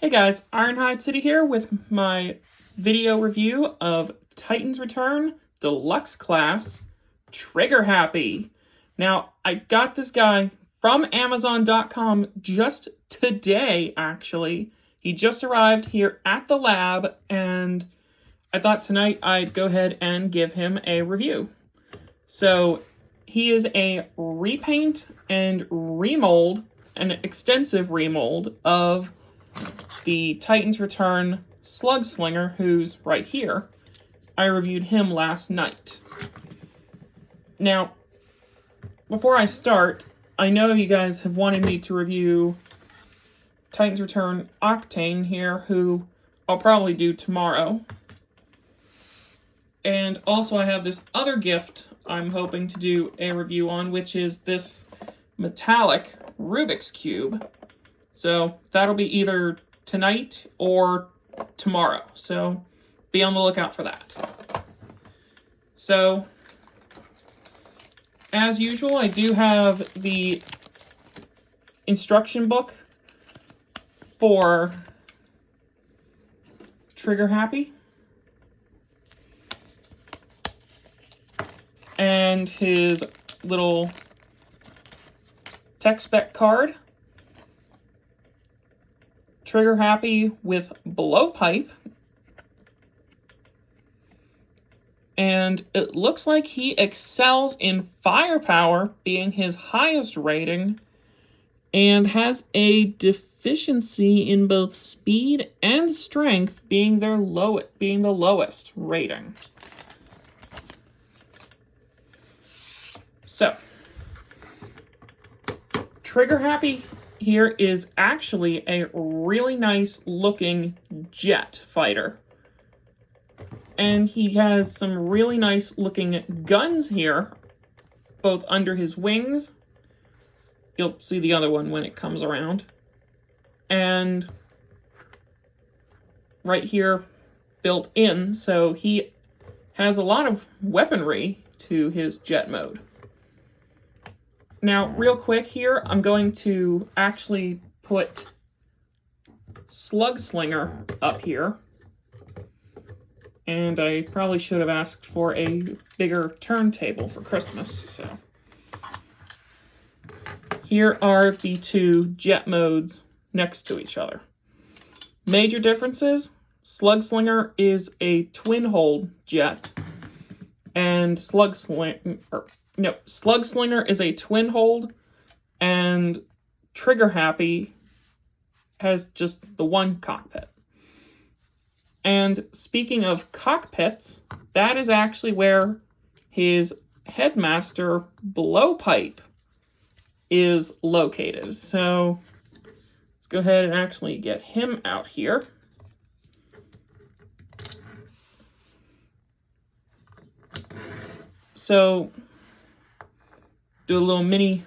Hey guys, Ironhide City here with my video review of Titan's Return Deluxe Class Trigger Happy. Now, I got this guy from Amazon.com just today, actually. He just arrived here at the lab, and I thought tonight I'd go ahead and give him a review. So, he is a repaint and remold, an extensive remold of the Titan's Return Slug Slinger, who's right here. I reviewed him last night. Now, before I start, I know you guys have wanted me to review Titan's Return Octane here, who I'll probably do tomorrow. And also I have this other gift I'm hoping to do a review on, which is this metallic Rubik's Cube. So that'll be either tonight or tomorrow. So be on the lookout for that. So as usual, I do have the instruction book for Trigger Happy and his little tech spec card. Trigger Happy with blowpipe, and it looks like he excels in firepower, being his highest rating, and has a deficiency in both speed and strength, being the lowest rating. So, Trigger Happy here is actually a really nice looking jet fighter. And he has some really nice looking guns here, both under his wings. You'll see the other one when it comes around. And right here built in, so he has a lot of weaponry to his jet mode. Now, real quick here, I'm going to actually put Slug Slinger up here. And I probably should have asked for a bigger turntable for Christmas, so. Here are the two jet modes next to each other. Major differences: Slug Slinger is a twin-hold jet, and Slug Slinger is a twin hold, and Trigger Happy has just the one cockpit. And speaking of cockpits, that is actually where his headmaster blowpipe is located. So let's go ahead and actually get him out here. So do a little mini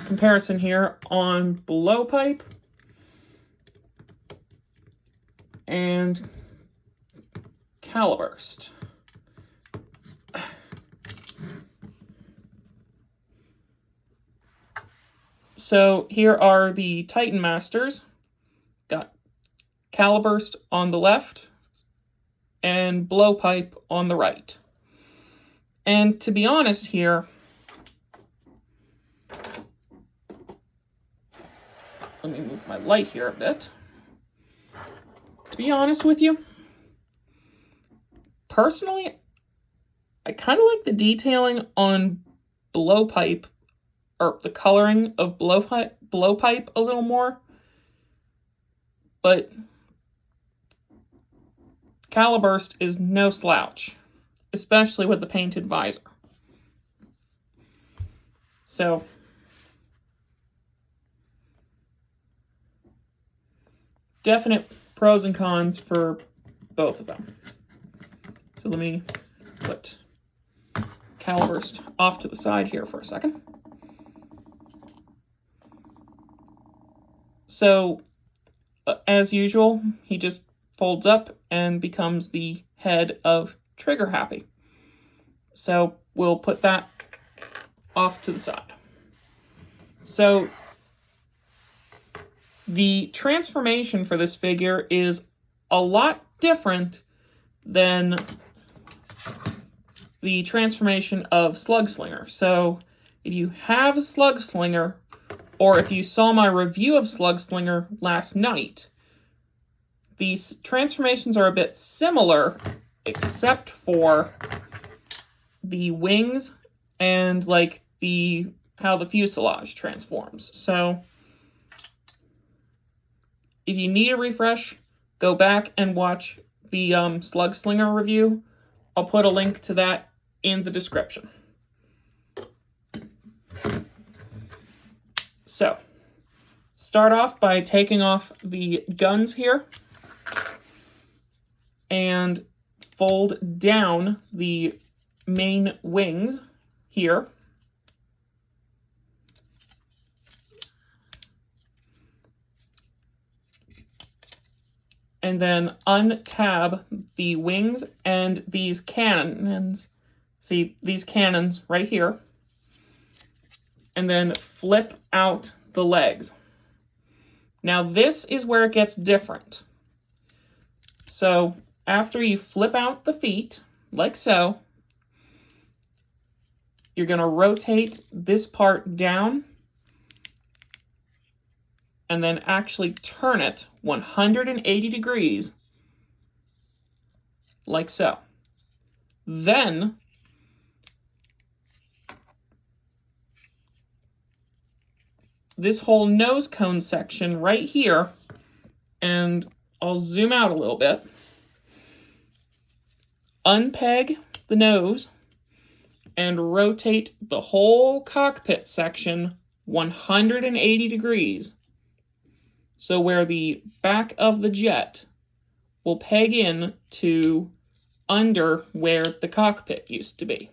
comparison here on blowpipe and caliburst. So here are the Titan Masters. Got caliburst on the left and blowpipe on the right. And to be honest here, let me move my light here a bit. To be honest with you, personally, I kind of like the detailing on blowpipe, or the coloring of blowpipe a little more. But caliburst is no slouch, especially with the painted visor. So definite pros and cons for both of them. So let me put caliburst off to the side here for a second. So, as usual, he just folds up and becomes the head of Trigger Happy. So we'll put that off to the side. So The transformation for this figure is a lot different than the transformation of Slug Slinger. So if you have a Slug Slinger, or if you saw my review of Slug Slinger last night, these transformations are a bit similar, except for the wings and like how the fuselage transforms. So if you need a refresh, go back and watch the Slug Slinger review. I'll put a link to that in the description. So, start off by taking off the guns here and fold down the main wings here. And then untab the wings and these cannons. See, these cannons right here. And then flip out the legs. Now this is where it gets different. So after you flip out the feet, like so, you're going to rotate this part down and then actually turn it 180 degrees, like so. Then this whole nose cone section right here, and I'll zoom out a little bit, unpeg the nose and rotate the whole cockpit section 180 degrees. So where the back of the jet will peg in to under where the cockpit used to be.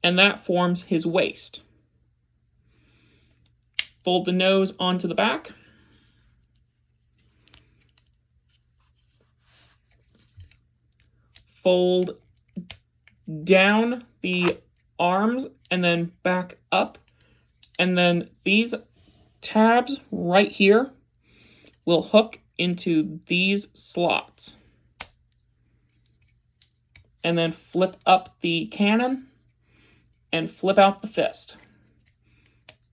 And that forms his waist. Fold the nose onto the back. Fold down the arms and then back up. And then these tabs right here will hook into these slots. And then flip up the cannon and flip out the fist.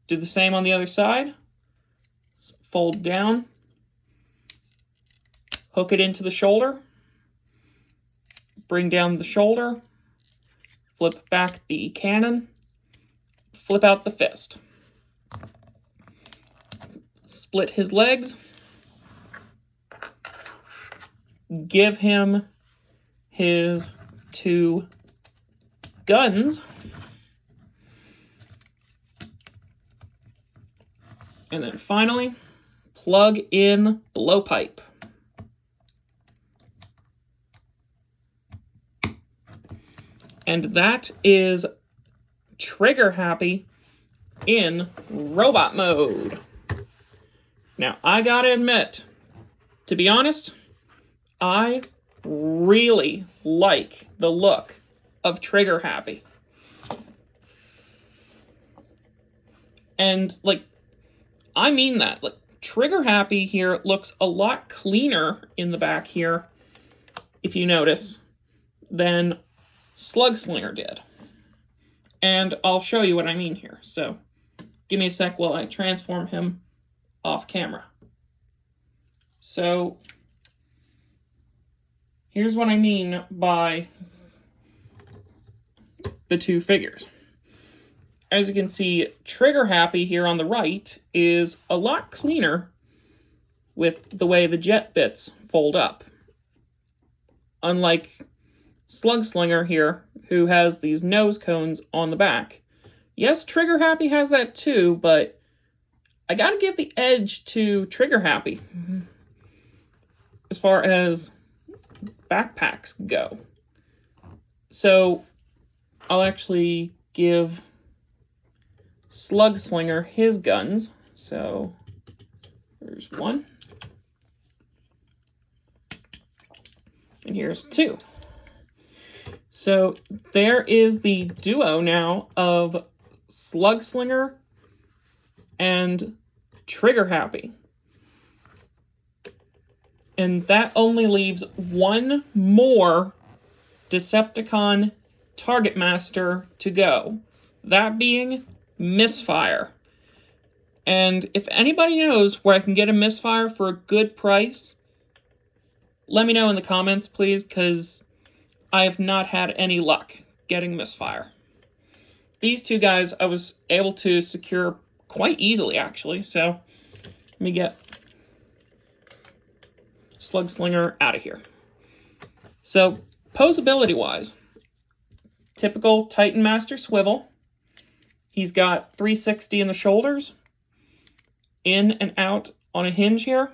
Do the same on the other side. Fold down, hook it into the shoulder, bring down the shoulder, flip back the cannon, flip out the fist. Split his legs, give him his 2 guns, and then finally, plug in blowpipe. And that is Trigger Happy in robot mode. Now, I gotta admit, to be honest, I really like the look of Trigger Happy. And, like, I mean that. Like, Trigger Happy here looks a lot cleaner in the back here, if you notice, than Slug Slinger did. And I'll show you what I mean here. So, give me a sec while I transform him off camera. So, here's what I mean by the 2 figures. As you can see, Trigger Happy here on the right is a lot cleaner with the way the jet bits fold up. Unlike Slug Slinger here, who has these nose cones on the back. Yes, Trigger Happy has that too, but I gotta give the edge to Trigger Happy as far as backpacks go. So I'll actually give Slug Slinger his guns. So there's 1. And here's 2. So there is the duo now of Slug Slinger and trigger happy. And that only leaves one more Decepticon Target Master to go. That being Misfire. And if anybody knows where I can get a Misfire for a good price, let me know in the comments, please, because I have not had any luck getting Misfire. These two guys I was able to secure quite easily, actually. So let me get Slug Slinger out of here. So posability-wise, typical Titan Master swivel. He's got 360 in the shoulders, in and out on a hinge here.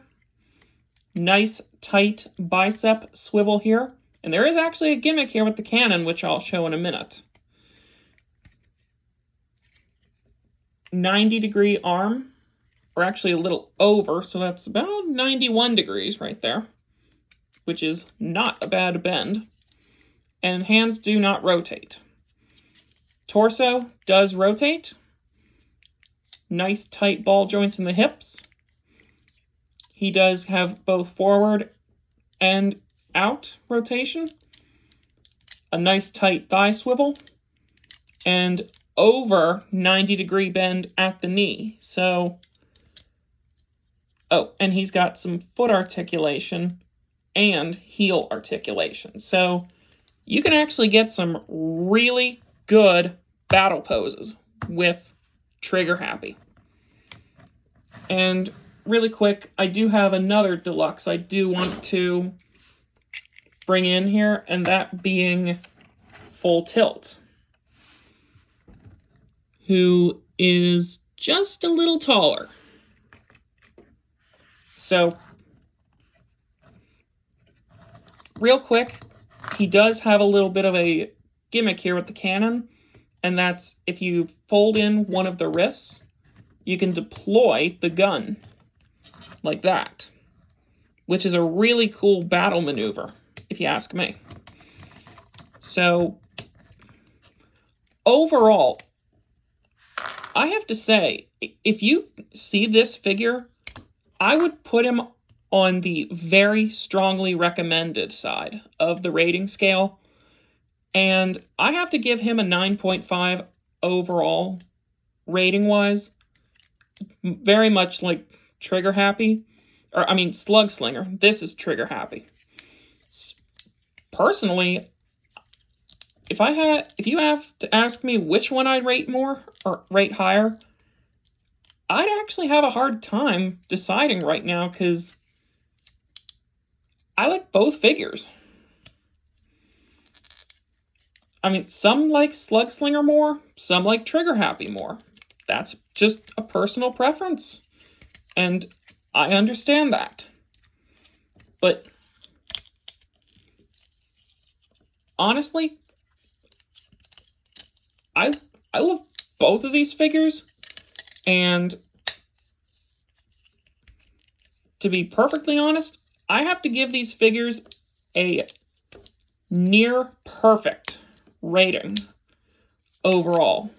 Nice tight bicep swivel here. And there is actually a gimmick here with the cannon, which I'll show in a minute. 90-degree arm, or actually a little over, so that's about 91 degrees right there, which is not a bad bend. And hands do not rotate. Torso does rotate. Nice tight ball joints in the hips. He does have both forward and out rotation. A nice tight thigh swivel. And over 90-degree bend at the knee. So, oh, and he's got some foot articulation and heel articulation. So you can actually get some really good battle poses with Trigger Happy. And really quick, I do have another deluxe I do want to bring in here, and that being Full Tilt, who is just a little taller. So, real quick, he does have a little bit of a gimmick here with the cannon, and that's if you fold in one of the wrists, you can deploy the gun like that, which is a really cool battle maneuver, if you ask me. So, overall, I have to say, if you see this figure, I would put him on the very strongly recommended side of the rating scale. And I have to give him a 9.5 overall rating-wise. Very much like Trigger Happy. Or, I mean, Slug Slinger. This is Trigger Happy. Personally, if you have to ask me which one I'd rate more or rate higher, I'd actually have a hard time deciding right now because I like both figures. I mean, some like Slug Slinger more, some like Trigger Happy more. That's just a personal preference. And I understand that. But honestly, I love both of these figures, and to be perfectly honest, I have to give these figures a near perfect rating overall.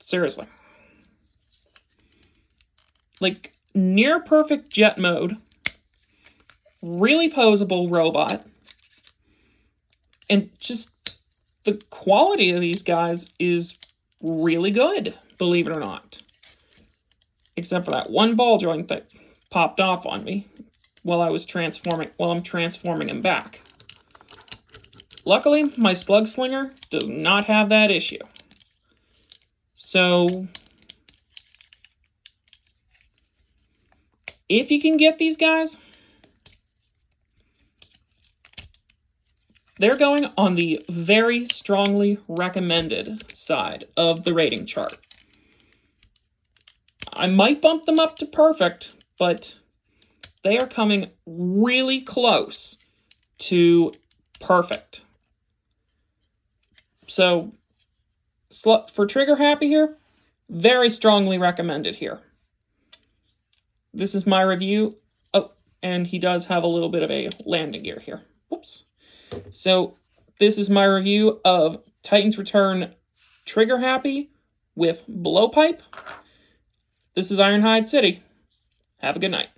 Seriously. Like, near perfect jet mode, really posable robot, and just the quality of these guys is really good, believe it or not. Except for that one ball joint that popped off on me while I'm transforming him back. Luckily, my Slug Slinger does not have that issue. So, if you can get these guys, they're going on the very strongly recommended side of the rating chart. I might bump them up to perfect, but they are coming really close to perfect. So, for Trigger Happy here, very strongly recommended here. This is my review. Oh, and he does have a little bit of a landing gear here. Whoops. So, this is my review of Titans Return Trigger Happy with blowpipe. This is Ironhide City. Have a good night.